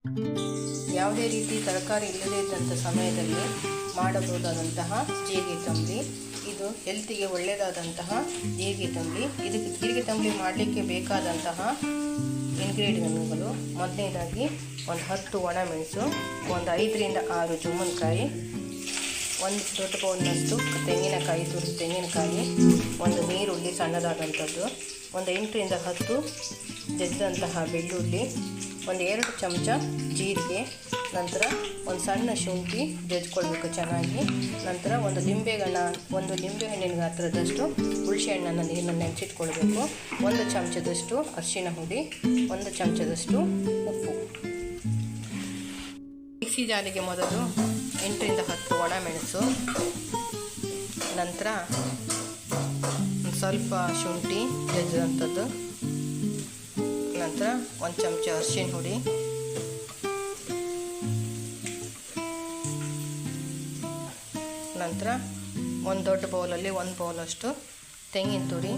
ಯಾವುದೇ ರೀತಿ ತರಕಾರಿ ಇಲ್ಲದೇ ಇದ್ದಂಥ ಸಮಯದಲ್ಲಿ ಮಾಡಬಹುದಾದಂತಹ ಜೀರಿಗೆ ತಂಬಳಿ. ಇದು ಹೆಲ್ತಿಗೆ ಒಳ್ಳೆಯದಾದಂತಹ ಜೀರಿಗೆ ತಂಬಳಿ. ಇದಕ್ಕೆ ಜೀರಿಗೆ ತಂಬಳಿ ಮಾಡಲಿಕ್ಕೆ ಬೇಕಾದಂತಹ ಇಂಗ್ರೀಡಿಯೆಂಟ್ಗಳು: ಮೊದಲನೇದಾಗಿ ಒಂದು 10 ಒಣಮೆಣಸು, ಒಂದು 5ರಿಂದ 6 ಜುಮ್ಮನಕಾಯಿ, ಒಂದು ದೊಡ್ಡ ಬೌಲ್ನಷ್ಟು ತೆಂಗಿನಕಾಯಿ, ತುರಿದ ತೆಂಗಿನಕಾಯಿ, ಒಂದು ನೀರುಳ್ಳಿ ಸಣ್ಣದಾದಂಥದ್ದು, ಒಂದು 8ರಿಂದ 10 ಜಜ್ಜಿದಂತಹ ಬೆಳ್ಳುಳ್ಳಿ, ಒಂದು 2 ಚಮಚ ಜೀರಿಗೆ, ನಂತರ ಒಂದು ಸಣ್ಣ ಶುಂಠಿ ಜಜ್ಕೊಳ್ಬೇಕು ಚೆನ್ನಾಗಿ. ನಂತರ ಒಂದು ಲಿಂಬೆಹಣ್ಣಿನ ಗಾತ್ರದಷ್ಟು ಹುಣಸೆ ಹಣ್ಣನ್ನು ನೀರನ್ನು ನೆನೆಸಿಟ್ಕೊಳ್ಬೇಕು. 1 ಚಮಚದಷ್ಟು ಅರಿಶಿನ ಹುಡಿ, 1 ಚಮಚದಷ್ಟು ಉಪ್ಪು. ಮಿಕ್ಸಿ ಜಾರಿಗೆ ಮೊದಲು 8ರಿಂದ 10 ಒಣಮೆಣಸು, ನಂತರ ಸ್ವಲ್ಪ ಶುಂಠಿ ಜಜ್ಜಿದಂಥದ್ದು, ನಂತರ 1 ಚಮಚ ಅರಿಶಿನ ಹುಡಿ, ನಂತರ ಒಂದು ದೊಡ್ಡ ಬೌಲಲ್ಲಿ 1 ಬೌಲಷ್ಟು ತೆಂಗಿನ ತುರಿ,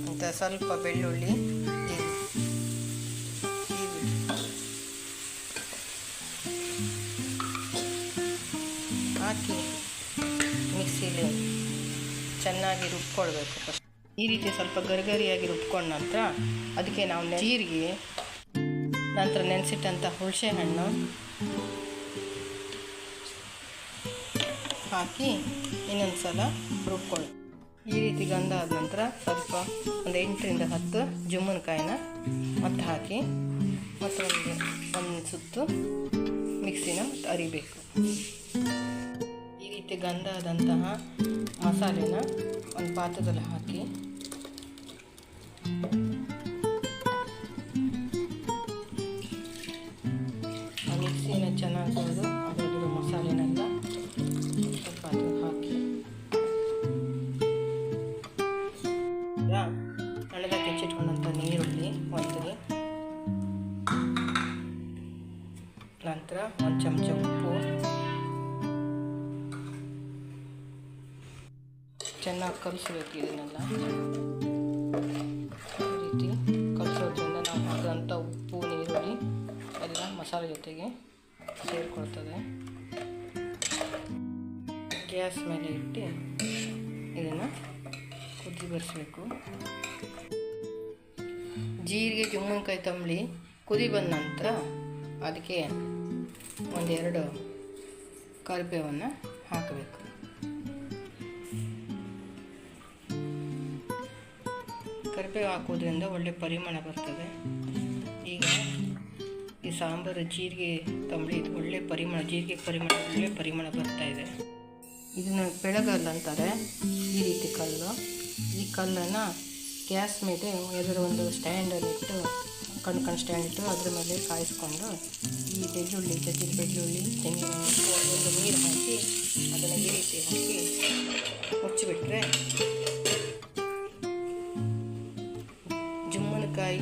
ಮತ್ತು ಸ್ವಲ್ಪ ಬೆಳ್ಳುಳ್ಳಿ ಹಾಕಿ ಮಿಕ್ಸಿಲಿ ಚೆನ್ನಾಗಿ ರುಬ್ಕೊಳ್ಬೇಕು. ಫಸ್ಟ್ ಈ ರೀತಿ ಸ್ವಲ್ಪ ಗರಿಗರಿಯಾಗಿ ರುಬ್ಕೊಂಡ ನಂತರ ಅದಕ್ಕೆ ನಾವು ಜೀರಿಗೆ, ನಂತರ ನೆನೆಸಿಟ್ಟಂಥ ಹುಣಸೆ ಹಣ್ಣು ಹಾಕಿ ಇನ್ನೊಂದು ಸಲ ರುಬ್ಕೊಳ್ಳಿ. ಈ ರೀತಿ ಗಂಧ ಆದ ನಂತರ ಸ್ವಲ್ಪ ಒಂದು 8ರಿಂದ 10 ಜುಮ್ಮನಕಾಯಿನ ಮತ್ತೆ ಹಾಕಿ ಮತ್ತು ಒಂದು ಸುತ್ತು ಮಿಕ್ಸಿನ ಅರಿಬೇಕು. ಈ ರೀತಿ ಗಂಧ ಆದಂತಹ ಮಸಾಲೆನ ಒಂದು ಪಾತ್ರದಲ್ಲಿ ಹಾಕಿ ಮಿಕ್ಸಿನ ಚೆನ್ನಾಗಿ ತೊಳೆದು ಅದರಲ್ಲಿರೋ ಮಸಾಲೆನೆಲ್ಲ ಪಾತ್ರೆ ಹಾಕಿ ಹಣ್ಣದಾಗ ಹೆಚ್ಚಿಟ್ಕೊಂಡಂಥ ನೀರುಳ್ಳಿ ಒಂದಿಗೆ, ನಂತರ 1 ಚಮಚ ಉಪ್ಪು, ಚೆನ್ನಾಗಿ ಕಲಿಸ್ಬೇಕು. ಇದನ್ನೆಲ್ಲ ಈ ರೀತಿ ಕಲಿಸೋದ್ರಿಂದ ನಾವು ಹಾಕಿದಂಥ ಉಪ್ಪು, ನೀರುಳ್ಳಿ ಎಲ್ಲ ಮಸಾಲೆ ಜೊತೆಗೆ ಸೇರಿಕೊಳ್ತದೆ. ಗ್ಯಾಸ್ ಮೇಲೆ ಇಟ್ಟು ಇದನ್ನು ಕುದಿ ಬರಿಸಬೇಕು. ಜೀರಿಗೆ ಜುಮ್ಮನಕಾಯಿ ತಂಬಳಿ ಕುದಿ ಬಂದ ನಂತರ ಅದಕ್ಕೆ 1-2 ಕರಿಬೇವನ್ನು ಹಾಕಬೇಕು. ಕರಿಬೇವು ಹಾಕೋದ್ರಿಂದ ಒಳ್ಳೆ ಪರಿಮಳ ಬರ್ತದೆ. ಈಗ ಈ ಸಾಂಬಾರು ಜೀರಿಗೆ ತಂಬಳಿ ಇದು ಒಳ್ಳೆ ಪರಿಮಳ, ಜೀರಿಗೆ ಒಳ್ಳೆ ಪರಿಮಳ ಬರ್ತಾಯಿದೆ. ಇದನ್ನು ಬೆಳಗಲ್ಲು ಅಂತಾರೆ. ಈ ರೀತಿ ಕಲ್ಲು, ಈ ಕಲ್ಲನ್ನು ಗ್ಯಾಸ್ ಮೇಲೆ ಎದುರು ಒಂದು ಸ್ಟ್ಯಾಂಡಲ್ಲಿ ಇಟ್ಟು, ಕಣ್ ಸ್ಟ್ಯಾಂಡ್ ಇಟ್ಟು ಅದ್ರ ಮೇಲೆ ಕಾಯಿಸ್ಕೊಂಡು ಈ ಬೆಳ್ಳುಳ್ಳಿ, ಜಜ್ಜಿದ ಬೆಳ್ಳುಳ್ಳಿ, ತೆಂಗಿನ ಒಂದು ನೀರು ಹಾಕಿ ಅದನ್ನು ಈ ರೀತಿ ಹಾಕಿ ಮುಚ್ಚಿಬಿಟ್ರೆ ಜುಮ್ಮನಕಾಯಿ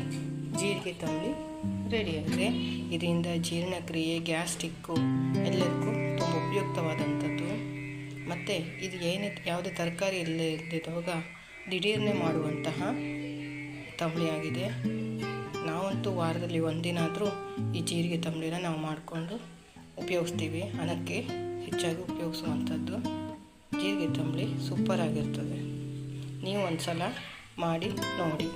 ಜೀರಿಗೆ ತಂಬಳಿ ರೆಡಿಯಾಗಿದೆ. ಇದರಿಂದ ಜೀರ್ಣಕ್ರಿಯೆ, ಗ್ಯಾಸ್ಟ್ರಿಕ್ಕು ಎಲ್ಲರಿಗೂ ತುಂಬ ಉಪಯುಕ್ತವಾದಂಥದ್ದು. ಮತ್ತು ಇದು ಯಾವುದೇ ತರಕಾರಿ ಇಲ್ಲದಿರುವಾಗ ದಿಢೀರ್ನೆ ಮಾಡುವಂತಹ ತಂಬಳಿಯಾಗಿದೆ. ನಾವಂತೂ ವಾರದಲ್ಲಿ 1 ದಿನ ಆದರೂ ಈ ಜೀರಿಗೆ ತಂಬಳಿನ ನಾವು ಮಾಡಿಕೊಂಡು ಉಪಯೋಗಿಸ್ತೀವಿ. ಅದಕ್ಕೆ ಹೆಚ್ಚಾಗಿ ಉಪಯೋಗಿಸುವಂಥದ್ದು ಜೀರಿಗೆ ತಂಬಳಿ ಸೂಪರಾಗಿರ್ತದೆ. ನೀವು ಒಂದು ಸಲ ಮಾಡಿ ನೋಡಿ.